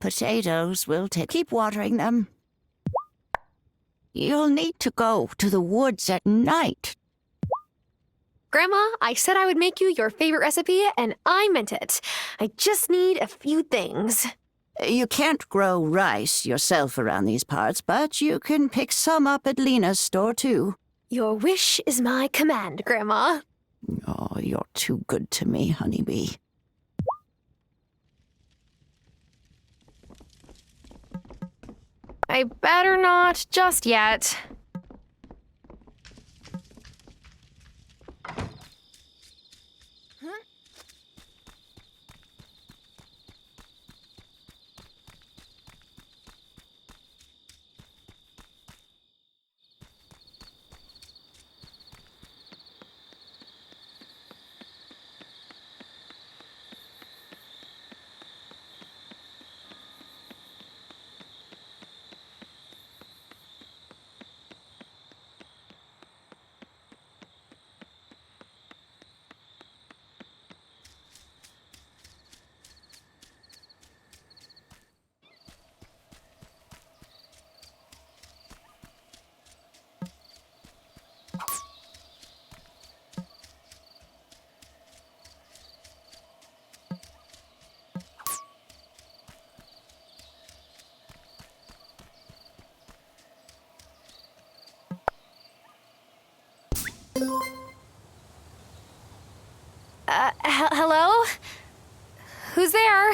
potatoes will keep watering them. You'll need to go to the woods at night. Grandma, I said I would make you your favorite recipe, and I meant it. I just need a few things. You can't grow rice yourself around these parts, but you can pick some up at Lena's store, too. Your wish is my command, Grandma. Oh, you're too good to me, honeybee. I better not just yet. Hello? Who's there?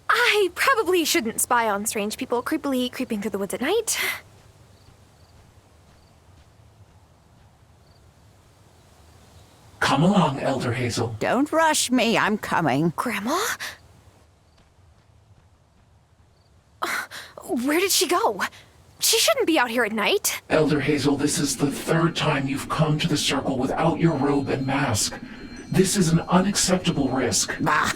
I probably shouldn't spy on strange people creepily creeping through the woods at night. Come along, Elder Hazel. Don't rush me, I'm coming. Grandma? Where did she go? She shouldn't be out here at night. Elder Hazel, this is the third time you've come to the circle without your robe and mask. This is an unacceptable risk. Bah!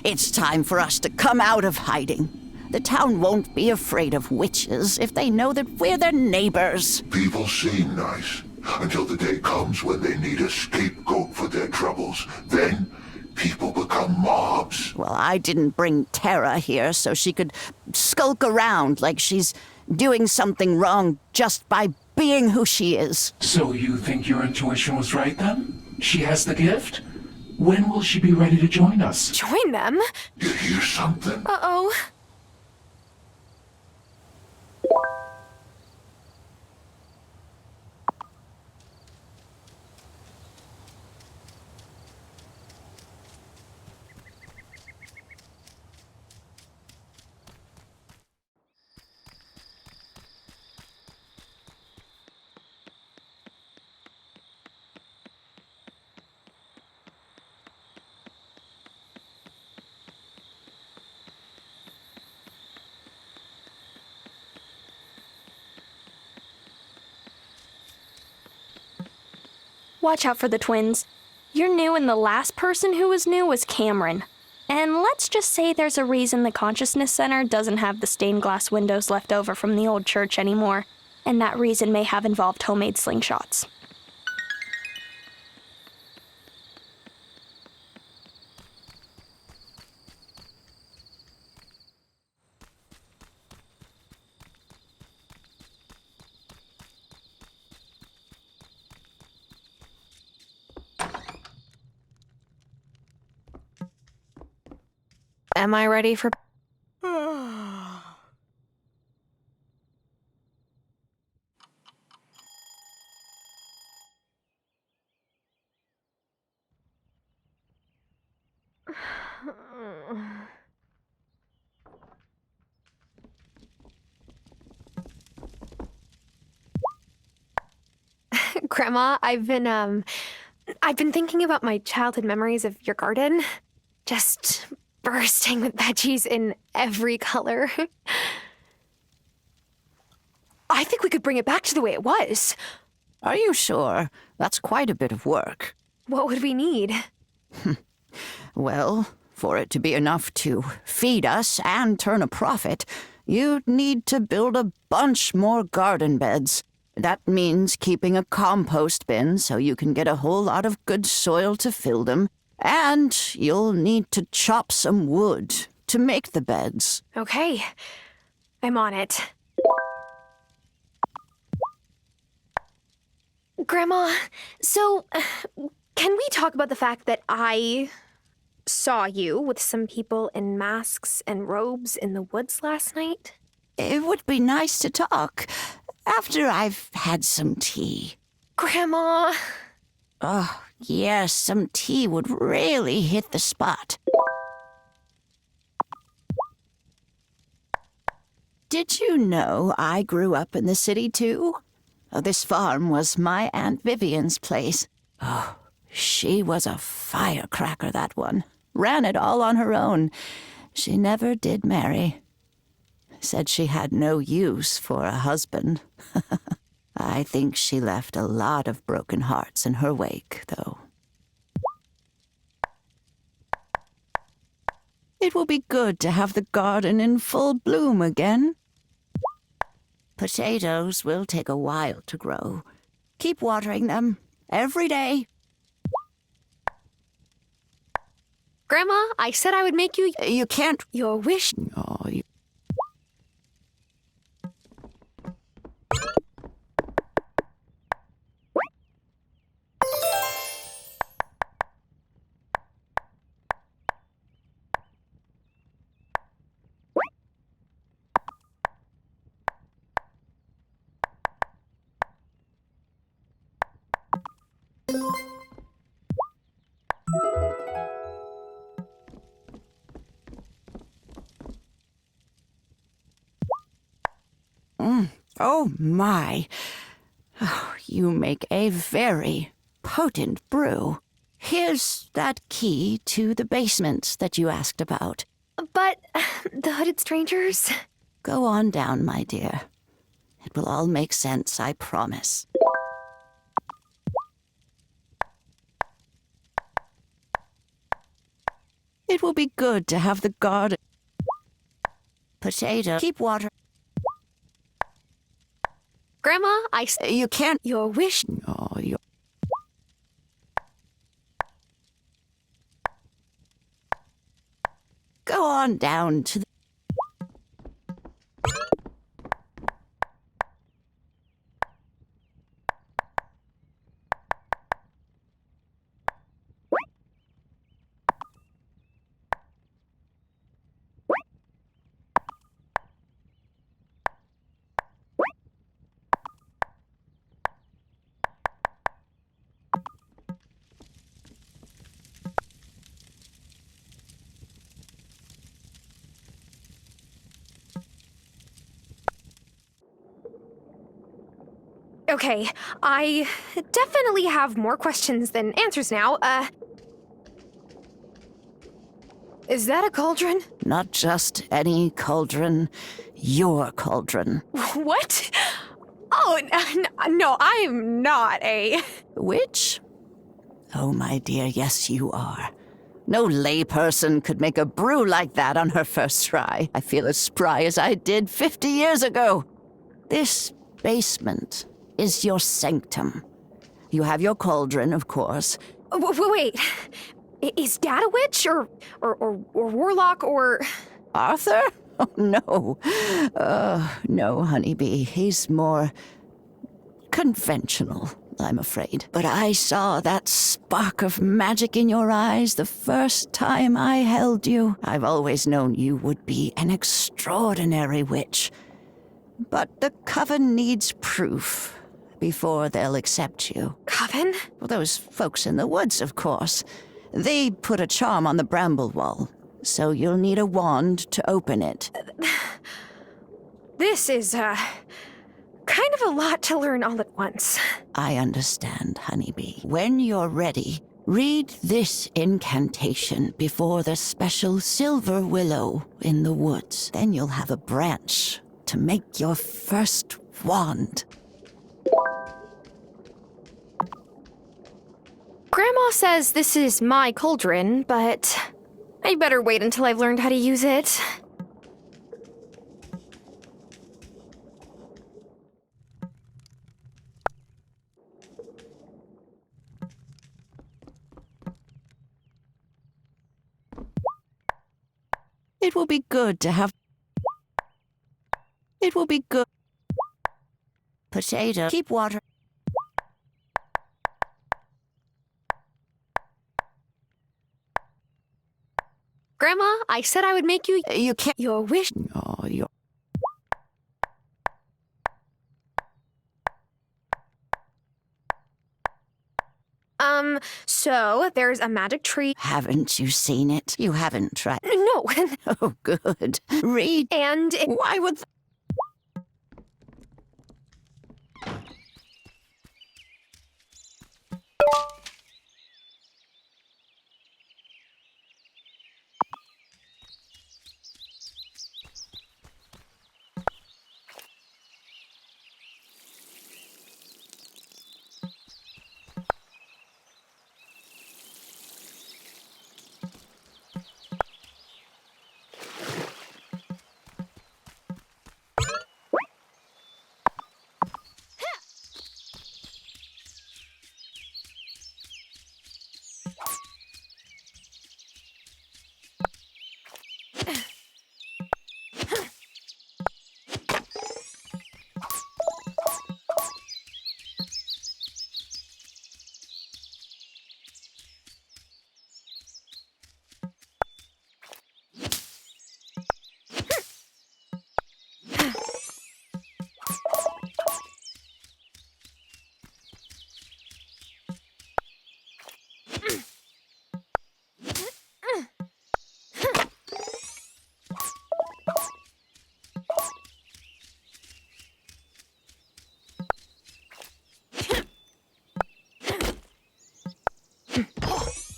It's time for us to come out of hiding. The town won't be afraid of witches if they know that we're their neighbors. People seem nice until the day comes when they need a scapegoat for their troubles. Then people become mobs. Well, I didn't bring Tara here so she could skulk around like she's doing something wrong just by being who she is. So you think your intuition was right then? She has the gift? When will she be ready to join us? Join them? You hear something? Uh-oh. Watch out for the twins. You're new and the last person who was new was Cameron. And let's just say there's a reason the Consciousness Center doesn't have the stained glass windows left over from the old church anymore. And that reason may have involved homemade slingshots. Am I ready for... Grandma, I've been thinking about my childhood memories of your garden. Just bursting with veggies in every color. I think we could bring it back to the way it was. Are you sure? That's quite a bit of work. What would we need? Well, for it to be enough to feed us and turn a profit, you'd need to build a bunch more garden beds. That means keeping a compost bin so you can get a whole lot of good soil to fill them, And you'll need to chop some wood to make the beds. Okay, I'm on it. Grandma, so can we talk about the fact that I saw you with some people in masks and robes in the woods last night? It would be nice to talk after I've had some tea. Grandma! Oh, yes, some tea would really hit the spot. Did you know I grew up in the city too? Oh, this farm was my Aunt Vivian's place. Oh, she was a firecracker, that one. Ran it all on her own. She never did marry. Said she had no use for a husband. I think she left a lot of broken hearts in her wake, though. It will be good to have the garden in full bloom again. Potatoes will take a while to grow. Keep watering them every day. Grandma, I said I would make you You can't... your wish. Oh, you... Oh, my. Oh, you make a very potent brew. Here's that key to the basement that you asked about. But the hooded strangers? Go on down, my dear. It will all make sense, I promise. It will be good to have the garden. Potato. Keep water. Grandma, I said You can't. your wish. Oh, you. Go on down to the. Okay, I definitely have more questions than answers now. Is that a cauldron? Not just any cauldron, your cauldron. What? Oh, no, I'm not a... Which? Oh, my dear, yes, you are. No layperson could make a brew like that on her first try. I feel as spry as I did 50 years ago. This basement is your sanctum. You have your cauldron, of course. Wait, is Dad a witch, or warlock, or... Arthur? Oh, no. No, honeybee. He's more conventional, I'm afraid. But I saw that spark of magic in your eyes the first time I held you. I've always known you would be an extraordinary witch. But the coven needs proof before they'll accept you. Coven? Well, those folks in the woods, of course. They put a charm on the bramble wall, so you'll need a wand to open it. This is, kind of a lot to learn all at once. I understand, honeybee. When you're ready, read this incantation before the special silver willow in the woods. Then you'll have a branch to make your first wand. Grandma says this is my cauldron, but I better wait until I've learned how to use it. It will be good to have... It will be good... Potato. Keep water. Grandma, I said I would make you You can't... your wish. Oh, you... So there's a magic tree. Haven't you seen it? You haven't tried... No, Oh, good. Read. and it, Why would...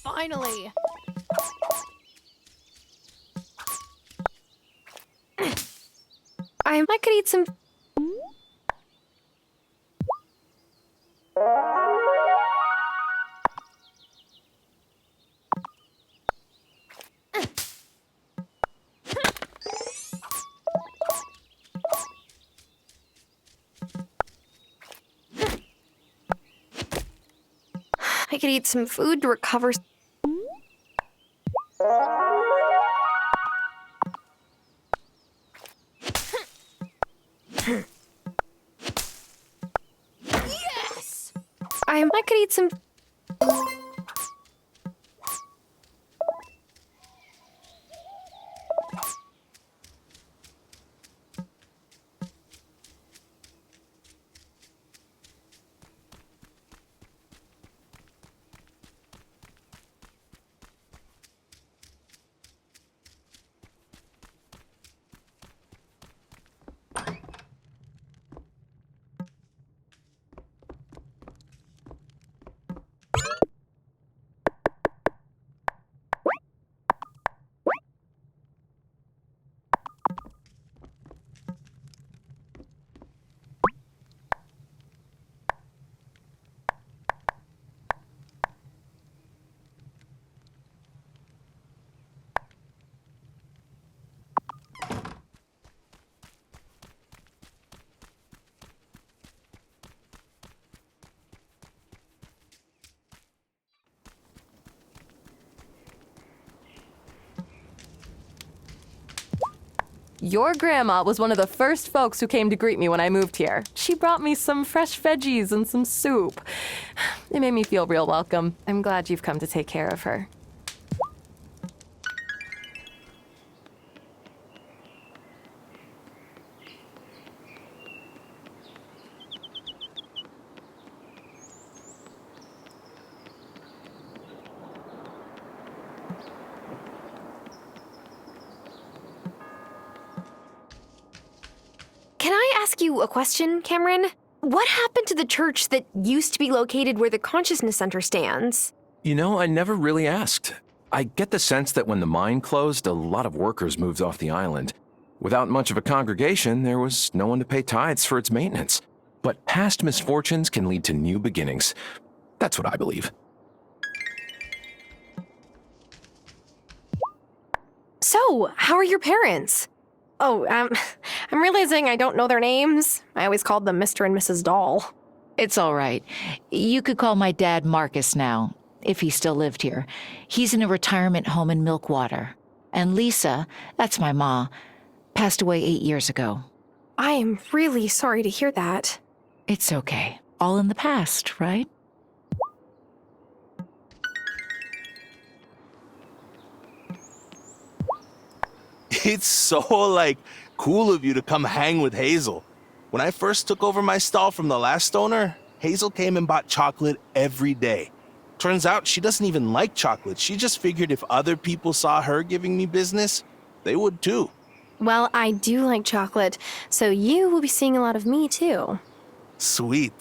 Finally. I could eat some. I could eat some food to recover. Yes! I could eat some. Your grandma was one of the first folks who came to greet me when I moved here. She brought me some fresh veggies and some soup. It made me feel real welcome. I'm glad you've come to take care of her. Can I ask you a question, Cameron? What happened to the church that used to be located where the Consciousness Center stands? You know, I never really asked. I get the sense that when the mine closed, a lot of workers moved off the island. Without much of a congregation, there was no one to pay tithes for its maintenance. But past misfortunes can lead to new beginnings. That's what I believe. So, how are your parents? Oh, I'm realizing I don't know their names. I always called them Mr. and Mrs. Doll. It's all right. You could call my dad Marcus now, if he still lived here. He's in a retirement home in Milkwater. And Lisa, that's my ma, passed away 8 years ago. I am really sorry to hear that. It's okay. All in the past, right? It's so, cool of you to come hang with Hazel. When I first took over my stall from the last owner, Hazel came and bought chocolate every day. Turns out she doesn't even like chocolate. She just figured if other people saw her giving me business, they would too. Well, I do like chocolate, so you will be seeing a lot of me too. Sweet.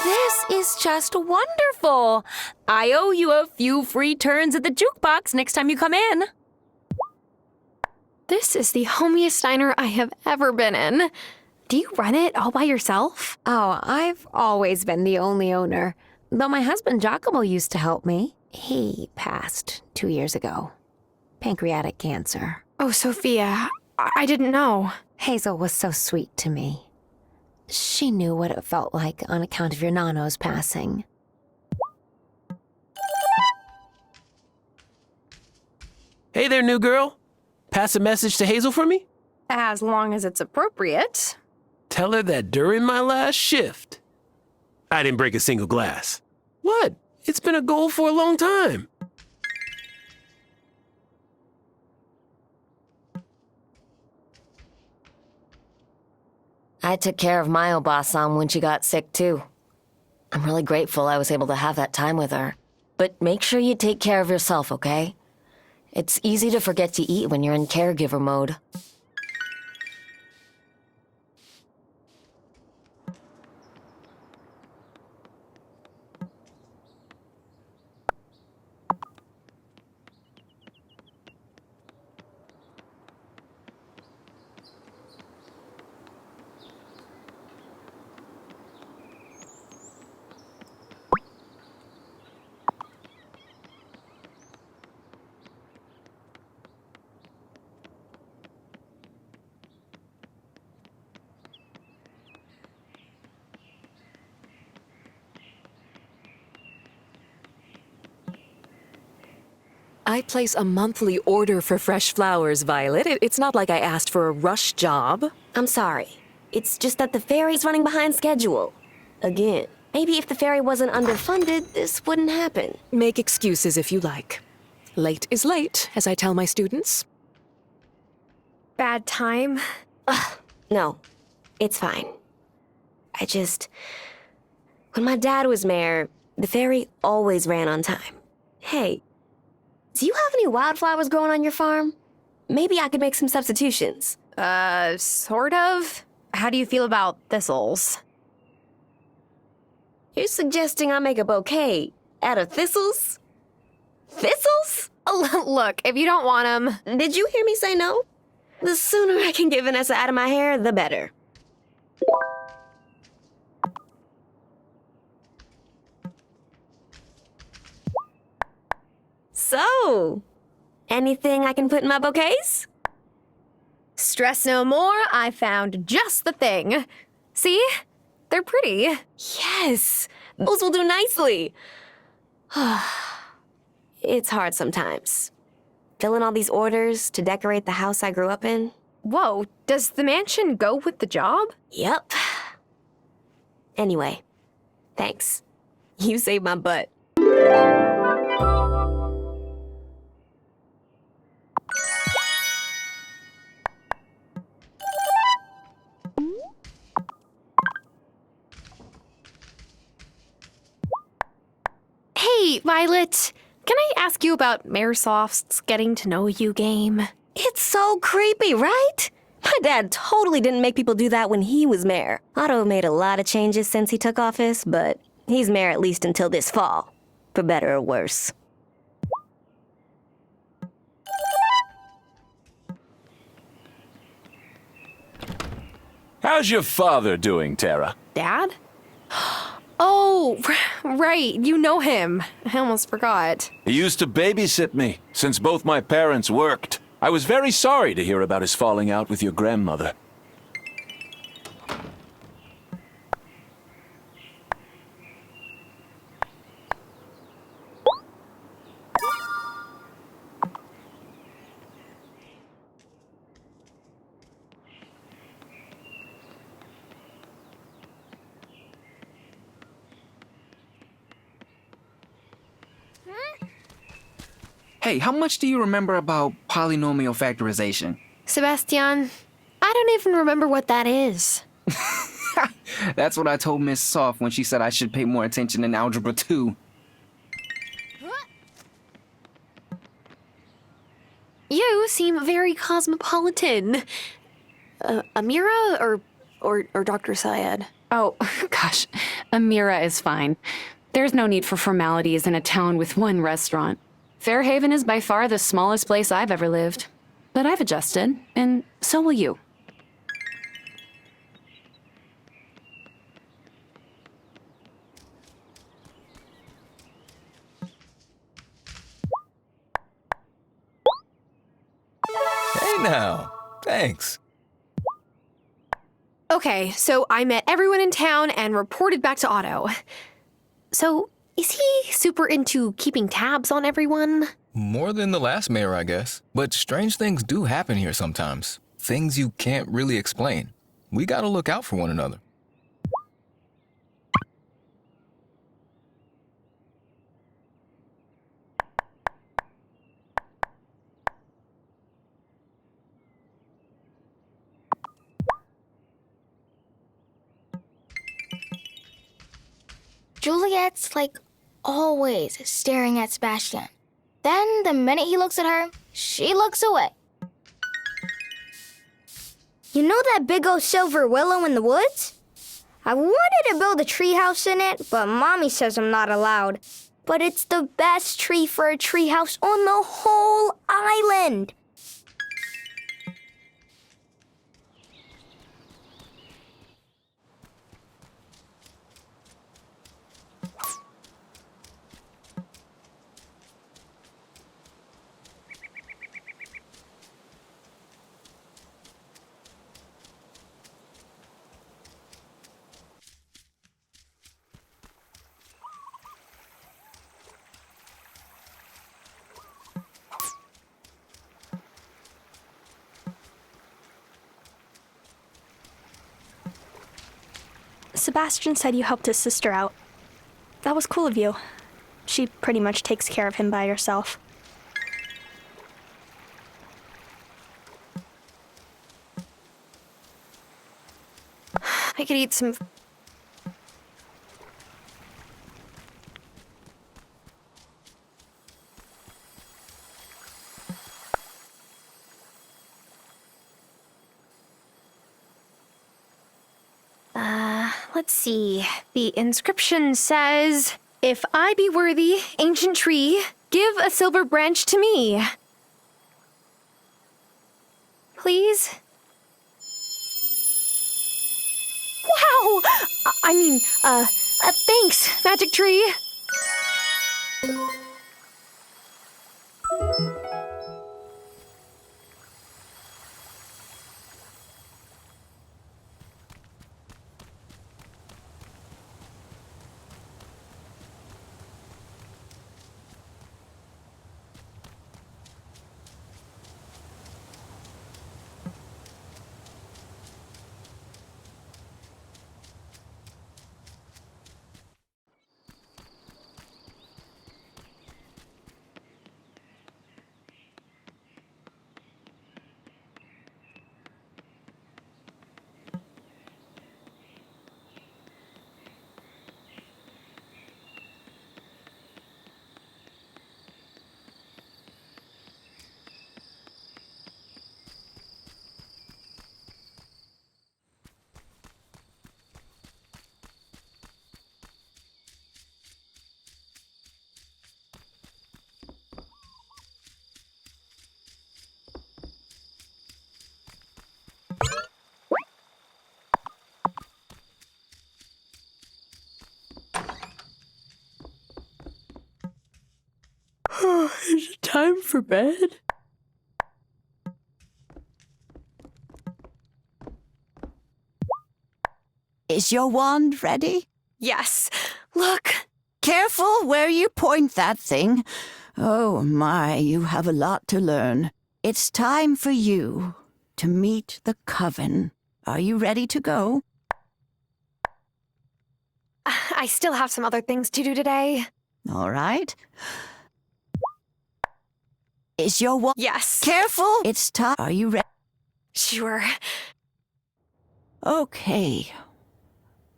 This is just wonderful. I owe you a few free turns at the jukebox next time you come in. This is the homiest diner I have ever been in. Do you run it all by yourself? Oh, I've always been the only owner. Though my husband Giacomo used to help me. He passed 2 years ago. Pancreatic cancer. Oh, Sophia, I didn't know. Hazel was so sweet to me. She knew what it felt like on account of your nano's passing. Hey there, new girl. Pass a message to Hazel for me? As long as it's appropriate. Tell her that during my last shift, I didn't break a single glass. What? It's been a goal for a long time. I took care of my Obasan when she got sick, too. I'm really grateful I was able to have that time with her. But make sure you take care of yourself, okay? It's easy to forget to eat when you're in caregiver mode. I place a monthly order for fresh flowers, Violet. It's not like I asked for a rush job. I'm sorry. It's just that the ferry's running behind schedule. Again. Maybe if the ferry wasn't underfunded, this wouldn't happen. Make excuses if you like. Late is late, as I tell my students. Bad time? No, it's fine. When my dad was mayor, the ferry always ran on time. Hey, do you have any wildflowers growing on your farm? Maybe I could make some substitutions. Sort of. How do you feel about thistles? You're suggesting I make a bouquet out of thistles? Thistles? Look, if you don't want them... Did you hear me say no? The sooner I can get Vanessa out of my hair, the better. So, anything I can put in my bouquets? Stress no more, I found just the thing. See? They're pretty. Yes, those will do nicely. It's hard sometimes. Filling all these orders to decorate the house I grew up in. Whoa, does the mansion go with the job? Yep. Anyway, thanks. You saved my butt. Hey, Violet. Can I ask you about Mayorsoft's Getting to Know You game? It's so creepy, right? My dad totally didn't make people do that when he was mayor. Otto made a lot of changes since he took office, but he's mayor at least until this fall. For better or worse. How's your father doing, Tara? Dad? Oh, right. You know him. I almost forgot. He used to babysit me since both my parents worked. I was very sorry to hear about his falling out with your grandmother. Hey, how much do you remember about polynomial factorization? Sebastian, I don't even remember what that is. That's what I told Miss Soft when she said I should pay more attention in Algebra 2. You seem very cosmopolitan. Amira or Dr. Syed? Oh, gosh. Amira is fine. There's no need for formalities in a town with one restaurant. Fairhaven is by far the smallest place I've ever lived. But I've adjusted, and so will you. Hey now, thanks. Okay, so I met everyone in town and reported back to Otto. So, is he super into keeping tabs on everyone? More than the last mayor, I guess. But strange things do happen here sometimes. Things you can't really explain. We gotta look out for one another. Juliet's like always staring at Sebastian. Then the minute he looks at her, she looks away. You know that big old silver willow in the woods? I wanted to build a treehouse in it, but Mommy says I'm not allowed. But it's the best tree for a treehouse on the whole island. Sebastian said you helped his sister out. That was cool of you. She pretty much takes care of him by herself. I could eat some... Let's see. The inscription says, "If I be worthy, ancient tree, give a silver branch to me." Please? Wow! Thanks, magic tree. Is it time for bed? Is your wand ready? Yes. Look. Careful where you point that thing. Oh my, you have a lot to learn. It's time for you to meet the coven. Are you ready to go? I still have some other things to do today. All right. Is your wand... Yes. Careful! It's time. Are you ready? Sure. Okay.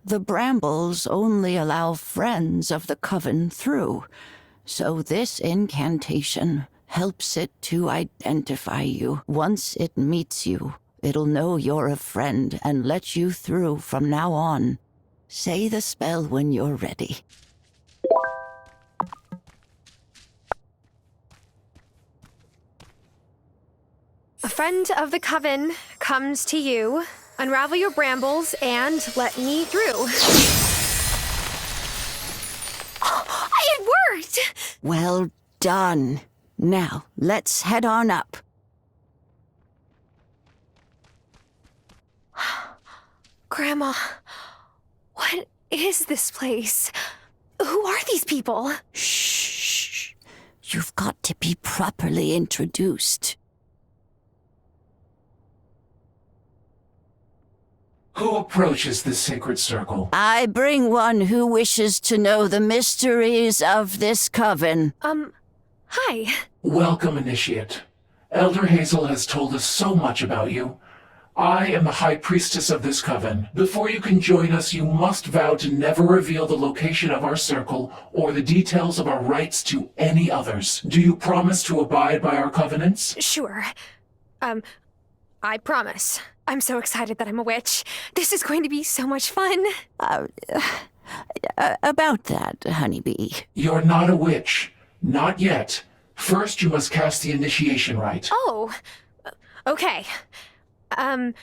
The brambles only allow friends of the coven through, so this incantation helps it to identify you. Once it meets you, it'll know you're a friend and let you through from now on. Say the spell when you're ready. A friend of the coven comes to you. Unravel your brambles and let me through. It worked! Well done. Now, let's head on up. Grandma, what is this place? Who are these people? Shh. You've got to be properly introduced. Who approaches this sacred circle? I bring one who wishes to know the mysteries of this coven. Hi. Welcome, Initiate. Elder Hazel has told us so much about you. I am the High Priestess of this coven. Before you can join us, you must vow to never reveal the location of our circle or the details of our rites to any others. Do you promise to abide by our covenants? Sure. I promise. I'm so excited that I'm a witch. This is going to be so much fun. About that, honeybee. You're not a witch. Not yet. First, you must cast the initiation rite. Oh, okay. But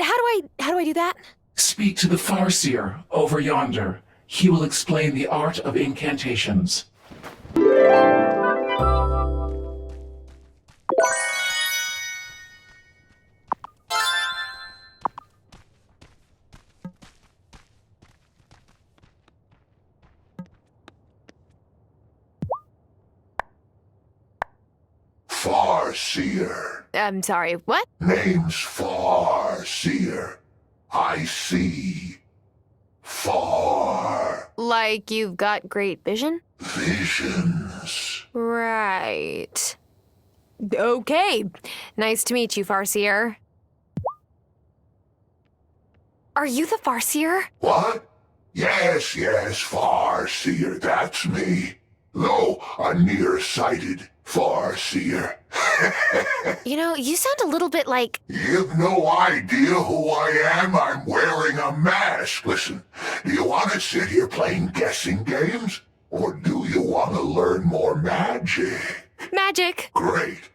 how do I do that? Speak to the Farseer over yonder. He will explain the art of incantations. Farseer. I'm sorry, what? Name's Farseer. I see. Far. Like you've got great vision? Visions. Right. Okay. Nice to meet you, Farseer. Are you the Farseer? What? Yes, Farseer, that's me. Though a nearsighted Farseer. You know, you sound a little bit like... You've no idea who I am. I'm wearing a mask. Listen, do you want to sit here playing guessing games? Or do you want to learn more magic? Magic. Great.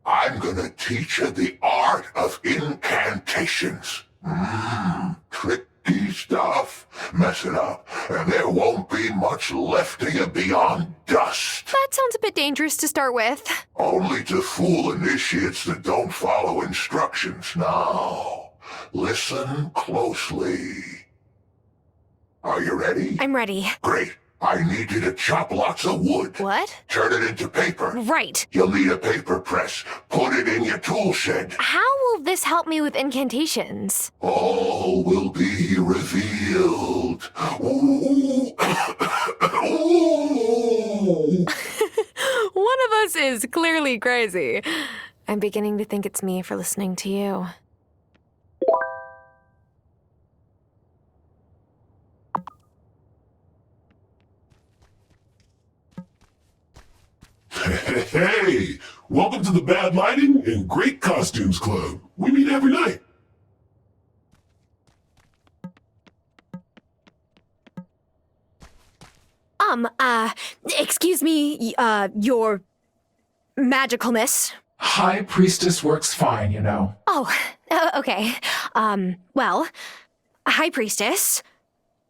I'm gonna teach you the art of incantations. Tricky stuff. Mess it up, and there won't be much left of you beyond dust. That sounds a bit dangerous to start with. Only to fool initiates that don't follow instructions. Now, listen closely. Are you ready? I'm ready. Great. I need you to chop lots of wood. What? Turn it into paper. Right. You'll need a paper press. Put it in your tool shed. How will this help me with incantations? All will be revealed. Ooh. Ooh. One of us is clearly crazy. I'm beginning to think it's me for listening to you. Hey, welcome to the Bad Lighting and Great Costumes Club. We meet every night. Excuse me, your magicalness. High Priestess works fine, you know. Oh, okay. Well, High Priestess,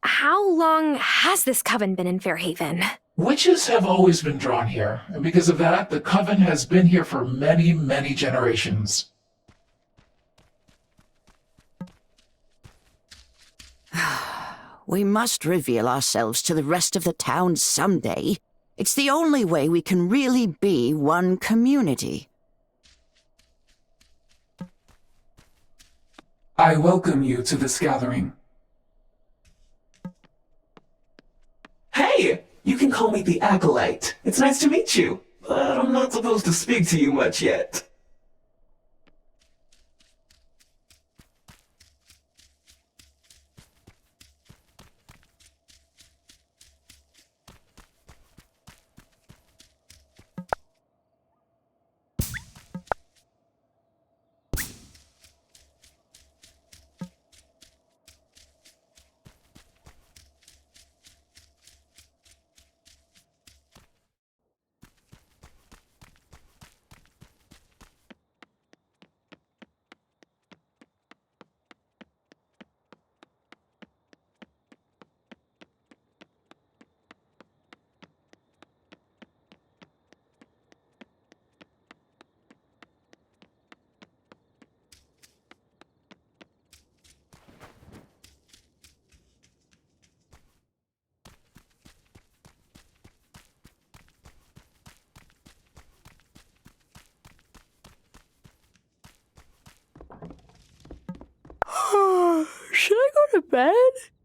how long has this coven been in Fairhaven? Witches have always been drawn here, and because of that, the coven has been here for many, many generations. We must reveal ourselves to the rest of the town someday. It's the only way we can really be one community. I welcome you to this gathering. Hey! You can call me the Acolyte. It's nice to meet you, but I'm not supposed to speak to you much yet. Should I go to bed?